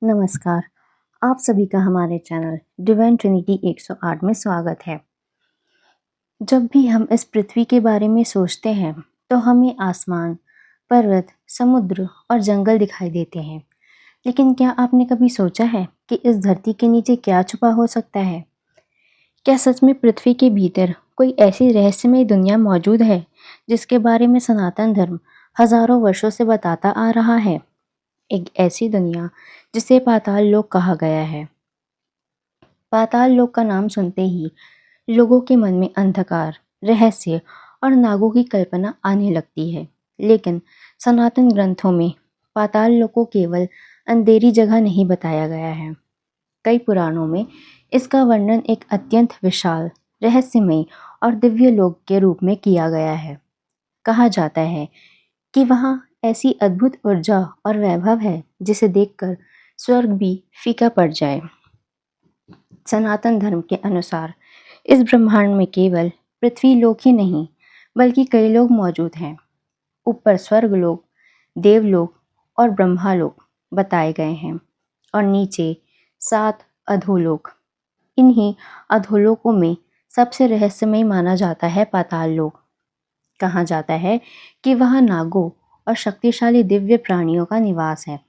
नमस्कार। आप सभी का हमारे चैनल डिवाइन ट्रिनिटी 108 में स्वागत है। जब भी हम इस पृथ्वी के बारे में सोचते हैं तो हमें आसमान, पर्वत, समुद्र और जंगल दिखाई देते हैं। लेकिन क्या आपने कभी सोचा है कि इस धरती के नीचे क्या छुपा हो सकता है? क्या सच में पृथ्वी के भीतर कोई ऐसी रहस्यमय दुनिया मौजूद है जिसके बारे में सनातन धर्म हजारों वर्षों से बताता आ रहा है? एक ऐसी दुनिया जिसे पाताल लोक कहा गया है। पाताल लोक का नाम सुनते ही लोगों के मन में अंधकार, रहस्य और नागों की कल्पना आने लगती है। लेकिन सनातन ग्रंथों में पाताल लोक को केवल अंधेरी जगह नहीं बताया गया है। कई पुराणों में इसका वर्णन एक अत्यंत विशाल, रहस्यमय और दिव्य लोक के रूप में किया गया है। कहा जाता है कि वहाँ ऐसी अद्भुत ऊर्जा और वैभव है जिसे देखकर स्वर्ग भी फीका पड़ जाए। सनातन धर्म के अनुसार इस ब्रह्मांड में केवल पृथ्वी लोक ही नहीं बल्कि कई लोग मौजूद हैं। ऊपर स्वर्गलोक, देवलोक और ब्रह्मालोक बताए गए हैं और नीचे 7 अधोलोक। इन्हीं अधोलोकों में सबसे रहस्यमय माना जाता है पाताल लोक। कहा जाता है कि वहाँ नागों और शक्तिशाली दिव्य प्राणियों का निवास है।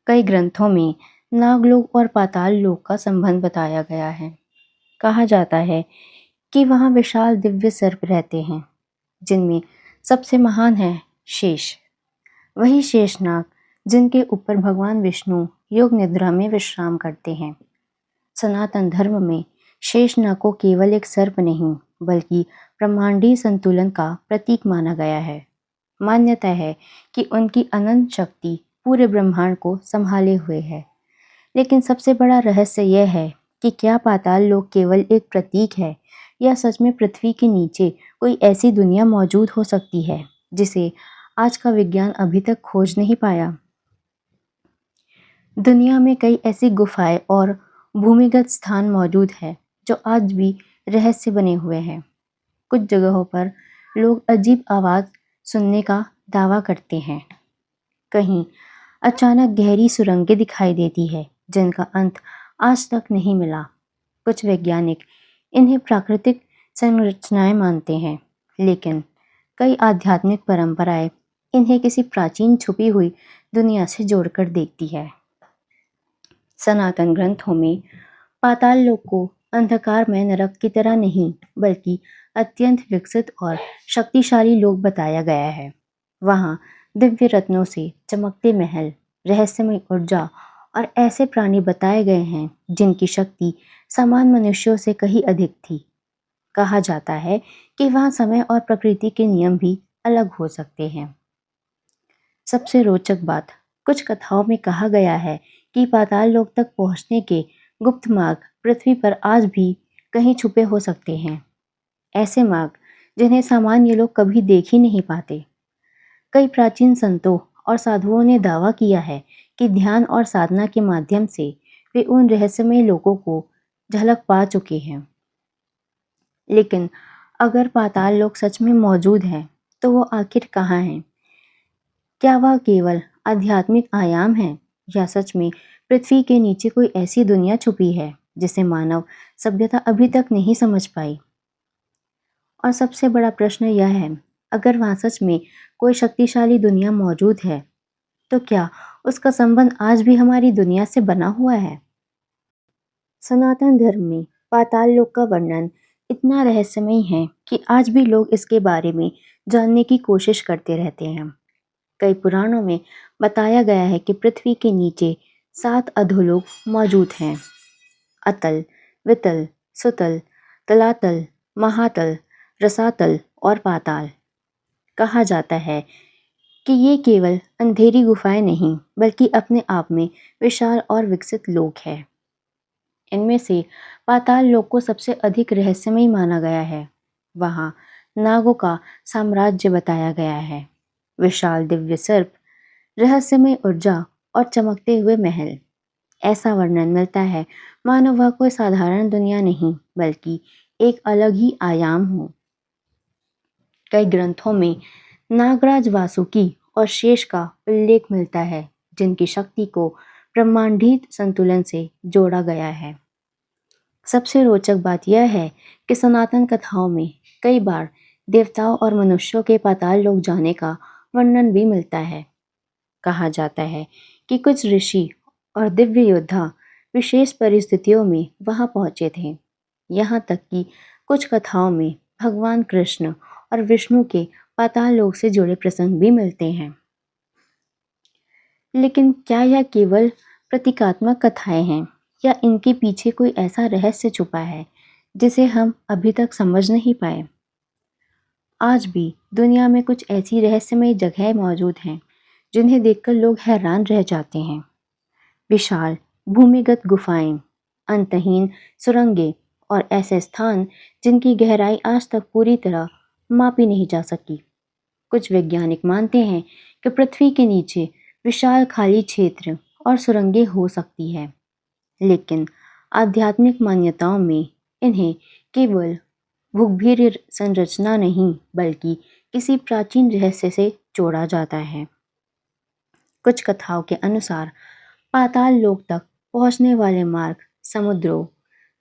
कई ग्रंथों में नागलोक और पाताल लोक का संबंध बताया गया है। कहा जाता है कि वहाँ विशाल दिव्य सर्प रहते हैं, जिनमें सबसे महान है शेष। वही शेषनाग जिनके ऊपर भगवान विष्णु योग निद्रा में विश्राम करते हैं। सनातन धर्म में शेषनाग को केवल एक सर्प नहीं बल्कि ब्रह्मांडीय संतुलन का प्रतीक माना गया है। मान्यता है कि उनकी अनंत शक्ति पूरे ब्रह्मांड को संभाले हुए है। लेकिन सबसे बड़ा रहस्य यह है कि क्या पाताल लोक केवल एक प्रतीक है या सच में पृथ्वी के नीचे कोई ऐसी दुनिया मौजूद हो सकती है जिसे आज का विज्ञान अभी तक खोज नहीं पाया। दुनिया में कई ऐसी गुफाएं और भूमिगत स्थान मौजूद हैं जो आज भी रहस्य बने हुए हैं। कुछ जगहों पर लोग अजीब आवाज़ सुनने का दावा करते हैं। कहीं अचानक गहरी सुरंगें दिखाई देती है जिनका अंत आज तक नहीं मिला। कुछ वैज्ञानिक इन्हें प्राकृतिक संरचनाएं मानते हैं, लेकिन कई आध्यात्मिक परंपराएं इन्हें किसी प्राचीन छुपी हुई दुनिया से जोड़कर देखती है। सनातन ग्रंथों में पाताल लोक को अंधकार में नरक की तरह नहीं बल्कि अत्यंत विकसित और शक्तिशाली लोक बताया गया है। वहाँ दिव्य रत्नों से चमकते महल, रहस्यमय ऊर्जा और ऐसे प्राणी बताए गए हैं जिनकी शक्ति सामान्य मनुष्यों से कहीं अधिक थी। कहा जाता है कि वहाँ समय और प्रकृति के नियम भी अलग हो सकते हैं। सबसे रोचक बात, कुछ कथाओं में कहा गया है कि पाताल लोक तक पहुँचने के गुप्त मार्ग पृथ्वी पर आज भी कहीं छुपे हो सकते हैं। ऐसे मार्ग जिन्हें सामान्य लोग कभी देख ही नहीं पाते। कई प्राचीन संतों और साधुओं ने दावा किया है कि ध्यान और साधना के माध्यम से वे उन रहस्यमय लोकों को झलक पा चुके हैं। लेकिन अगर पाताल लोक सच में मौजूद है तो वो आखिर कहाँ है? क्या वह केवल आध्यात्मिक आयाम है या सच में पृथ्वी के नीचे कोई ऐसी दुनिया छुपी है जिसे मानव सभ्यता अभी तक नहीं समझ पाई? और सबसे बड़ा प्रश्न यह है, अगर वहाँ सच में कोई शक्तिशाली दुनिया मौजूद है तो क्या उसका संबंध आज भी हमारी दुनिया से बना हुआ है? सनातन धर्म में पाताल लोक का वर्णन इतना रहस्यमय है कि आज भी लोग इसके बारे में जानने की कोशिश करते रहते हैं। कई पुराणों में बताया गया है कि पृथ्वी के नीचे 7 अधोलोक मौजूद हैं। अतल, वितल, सुतल, तलातल, महातल, रसातल और पाताल। कहा जाता है कि ये केवल अंधेरी गुफाएं नहीं बल्कि अपने आप में विशाल और विकसित लोक है। इनमें से पाताल लोक को सबसे अधिक रहस्यमय माना गया है। वहाँ नागों का साम्राज्य बताया गया है। विशाल दिव्य सर्प, रहस्यमय ऊर्जा और चमकते हुए महल। ऐसा वर्णन मिलता है मानो वह कोई साधारण दुनिया नहीं बल्कि एक अलग ही आयाम हो। कई ग्रंथों में नागराज वासुकी और शेष का उल्लेख मिलता है जिनकी शक्ति को ब्रह्मांडीय संतुलन से जोड़ा गया है। सबसे रोचक बात यह है कि सनातन कथाओं में कई बार देवताओं और मनुष्यों के पाताल लोक जाने का वर्णन भी मिलता है। कहा जाता है कि कुछ ऋषि और दिव्य योद्धा विशेष परिस्थितियों में वहां पहुंचे थे। यहाँ तक कि कुछ कथाओं में भगवान कृष्ण और विष्णु के पाताल लोक से जुड़े प्रसंग भी मिलते हैं। लेकिन क्या यह केवल प्रतीकात्मक कथाएं हैं या इनके पीछे कोई ऐसा रहस्य छुपा है जिसे हम अभी तक समझ नहीं पाए? आज भी दुनिया में कुछ ऐसी रहस्यमय जगहें मौजूद हैं जिन्हें देखकर लोग हैरान रह जाते हैं। विशाल भूमिगत गुफाएं, अंतहीन सुरंगें और ऐसे स्थान जिनकी गहराई आज तक पूरी तरह मापी नहीं जा सकी। कुछ वैज्ञानिक मानते हैं कि पृथ्वी के नीचे विशाल खाली क्षेत्र और सुरंगें हो सकती है, लेकिन आध्यात्मिक मान्यताओं में इन्हें केवल भूगर्भीय संरचना नहीं बल्कि किसी प्राचीन रहस्य से जोड़ा जाता है। कुछ कथाओं के अनुसार पाताल लोक तक पहुंचने वाले मार्ग समुद्रों,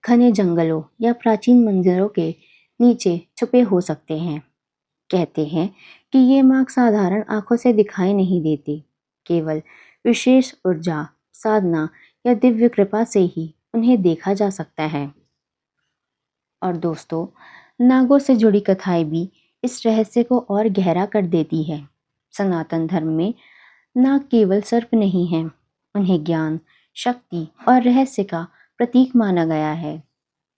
घने जंगलों या प्राचीन मंदिरों के नीचे छुपे हो सकते हैं। कहते हैं कि ये मार्ग साधारण आंखों से दिखाई नहीं देते, केवल विशेष ऊर्जा, साधना या दिव्य कृपा से ही उन्हें देखा जा सकता है। और दोस्तों, नागों से जुड़ी कथाएं भी इस रहस्य को और गहरा कर देती है। सनातन धर्म में नाग केवल सर्प नहीं हैं, उन्हें ज्ञान, शक्ति और रहस्य का प्रतीक माना गया है।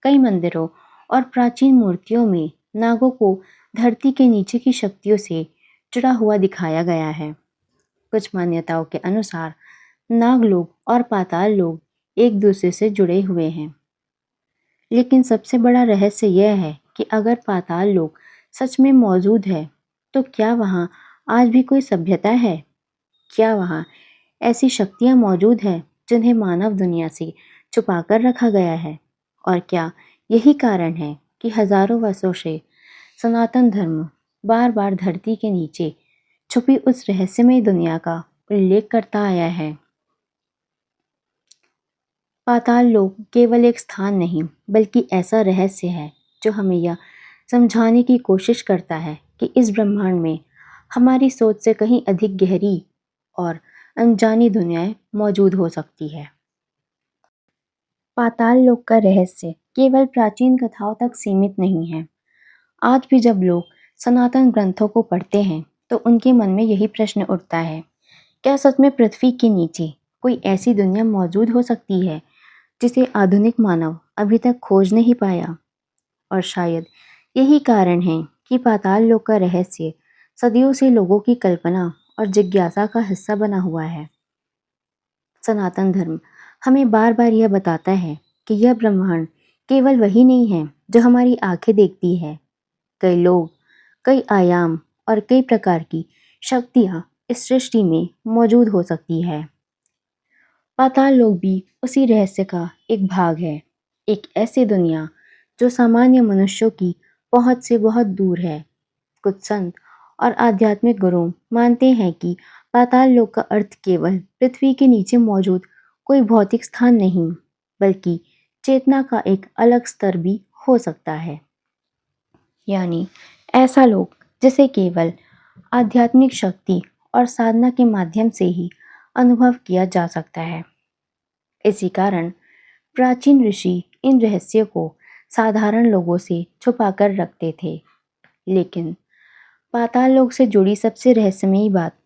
कई मंदिरों और प्राचीन मूर्तियों में नागों को धरती के नीचे की शक्तियों से जुड़ा हुआ दिखाया गया है। कुछ मान्यताओं के अनुसार नागलोक और पाताल लोक एक दूसरे से जुड़े हुए हैं। लेकिन सबसे बड़ा रहस्य यह है कि अगर पाताल लोक सच में मौजूद है, तो क्या वहाँ आज भी कोई सभ्यता है? क्या वहाँ ऐसी शक्तियाँ मौजूद हैं जिन्हें मानव दुनिया से छुपा कर रखा गया है? और क्या यही कारण है कि हजारों वर्षों से सनातन धर्म बार बार धरती के नीचे छुपी उस रहस्यमय दुनिया का उल्लेख करता आया है? पाताल लोक केवल एक स्थान नहीं बल्कि ऐसा रहस्य है जो हमें यह समझाने की कोशिश करता है कि इस ब्रह्मांड में हमारी सोच से कहीं अधिक गहरी और अनजानी दुनियाएं मौजूद हो सकती है। पाताल लोक का रहस्य केवल प्राचीन कथाओं तक सीमित नहीं है। आज भी जब लोग सनातन ग्रंथों को पढ़ते हैं तो उनके मन में यही प्रश्न उठता है, क्या सच में पृथ्वी के नीचे कोई ऐसी दुनिया मौजूद हो सकती है जिसे आधुनिक मानव अभी तक खोज नहीं पाया? और शायद यही कारण है कि पाताल लोक का रहस्य सदियों से लोगों की कल्पना और जिज्ञासा का हिस्सा बना हुआ है। सनातन धर्म हमें बार बार यह बताता है कि यह ब्रह्मांड केवल वही नहीं है जो हमारी आंखें देखती है। कई लोग, कई आयाम और कई प्रकार की शक्तियाँ इस सृष्टि में मौजूद हो सकती है। पाताल लोक भी उसी रहस्य का एक भाग है, एक ऐसी दुनिया जो सामान्य मनुष्यों की पहुंच से बहुत दूर है। कुछ संत और आध्यात्मिक गुरु मानते हैं कि पाताल लोक का अर्थ केवल पृथ्वी के नीचे मौजूद कोई भौतिक स्थान नहीं, बल्कि चेतना का एक अलग स्तर भी हो सकता है। यानी ऐसा लोक जिसे केवल आध्यात्मिक शक्ति और साधना के माध्यम से ही अनुभव किया जा सकता है। इसी कारण प्राचीन ऋषि इन रहस्यों को साधारण लोगों से छुपाकर रखते थे। लेकिन पाताल लोक से जुड़ी सबसे रहस्यमयी बात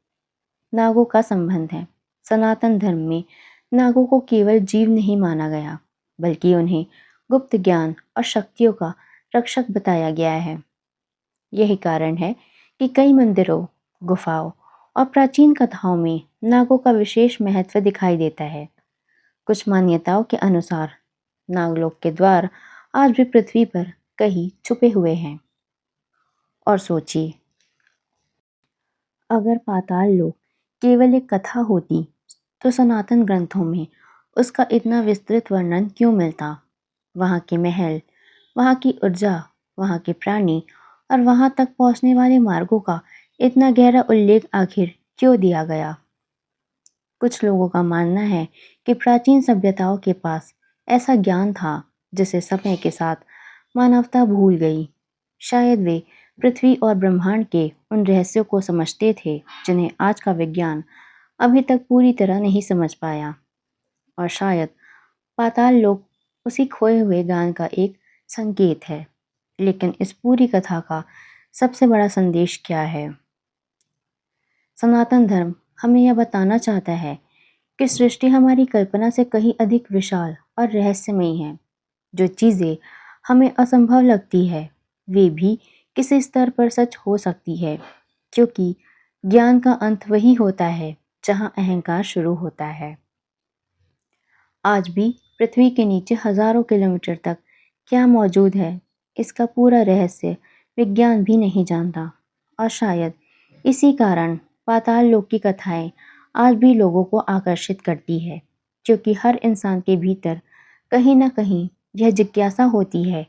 नागों का संबंध है। सनातन धर्म में नागों को केवल जीव नहीं माना गया, बल्कि उन्हें गुप्त ज्ञान और शक्तियों का रक्षक बताया गया है। यही कारण है कि कई मंदिरों, गुफाओं और प्राचीन कथाओं में नागों का विशेष महत्व दिखाई देता है। कुछ मान्यताओं के अनुसार नागलोक के द्वार आज भी पृथ्वी पर कहीं छुपे हुए हैं। और सोचिए, अगर पाताल लोक केवल एक कथा होती तो सनातन ग्रंथों में उसका इतना विस्तृत वर्णन क्यों मिलता? वहाँ के महल, वहाँ की ऊर्जा, वहाँ के प्राणी और वहाँ तक पहुँचने वाले मार्गों का इतना गहरा उल्लेख आखिर क्यों दिया गया? कुछ लोगों का मानना है कि प्राचीन सभ्यताओं के पास ऐसा ज्ञान था जिसे समय के साथ मानवता भूल गई। शायद वे पृथ्वी और ब्रह्मांड के उन रहस्यों को समझते थे जिन्हें आज का विज्ञान अभी तक पूरी तरह नहीं समझ पाया। और शायद पाताल लोक उसी खोए हुए ज्ञान का एक संकेत है। लेकिन इस पूरी कथा का सबसे बड़ा संदेश क्या है? सनातन धर्म हमें यह बताना चाहता है कि सृष्टि हमारी कल्पना से कहीं अधिक विशाल और रहस्यमयी है। जो चीज़ें हमें असंभव लगती है, वे भी किसी स्तर पर सच हो सकती है, क्योंकि ज्ञान का अंत वही होता है जहाँ अहंकार शुरू होता है। आज भी पृथ्वी के नीचे हजारों किलोमीटर तक क्या मौजूद है, इसका पूरा रहस्य विज्ञान भी नहीं जानता। और शायद इसी कारण पाताल लोक की कथाएं आज भी लोगों को आकर्षित करती है, क्योंकि हर इंसान के भीतर कहीं ना कहीं यह जिज्ञासा होती है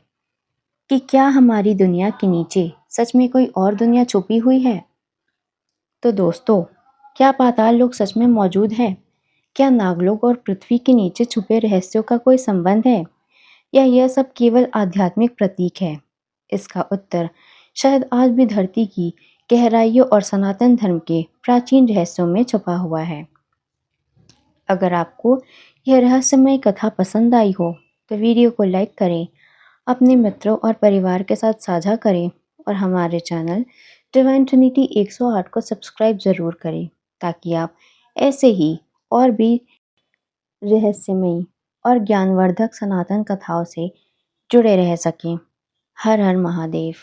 कि क्या हमारी दुनिया के नीचे सच में कोई और दुनिया छुपी हुई है। तो दोस्तों, क्या पाताल लोक सच में मौजूद है? क्या नागलोक और पृथ्वी के नीचे छुपे रहस्यों का कोई संबंध है, या यह सब केवल आध्यात्मिक प्रतीक है? इसका उत्तर शायद आज भी धरती की गहराइयों और सनातन धर्म के प्राचीन रहस्यों में छुपा हुआ है। अगर आपको यह रहस्यमय कथा पसंद आई हो तो वीडियो को लाइक करें, अपने मित्रों और परिवार के साथ साझा करें और हमारे चैनल डिवाइन ट्रिनिटी 108 को सब्सक्राइब ज़रूर करें, ताकि आप ऐसे ही और भी रहस्यमयी और ज्ञानवर्धक सनातन कथाओं से जुड़े रह सकें। हर हर महादेव।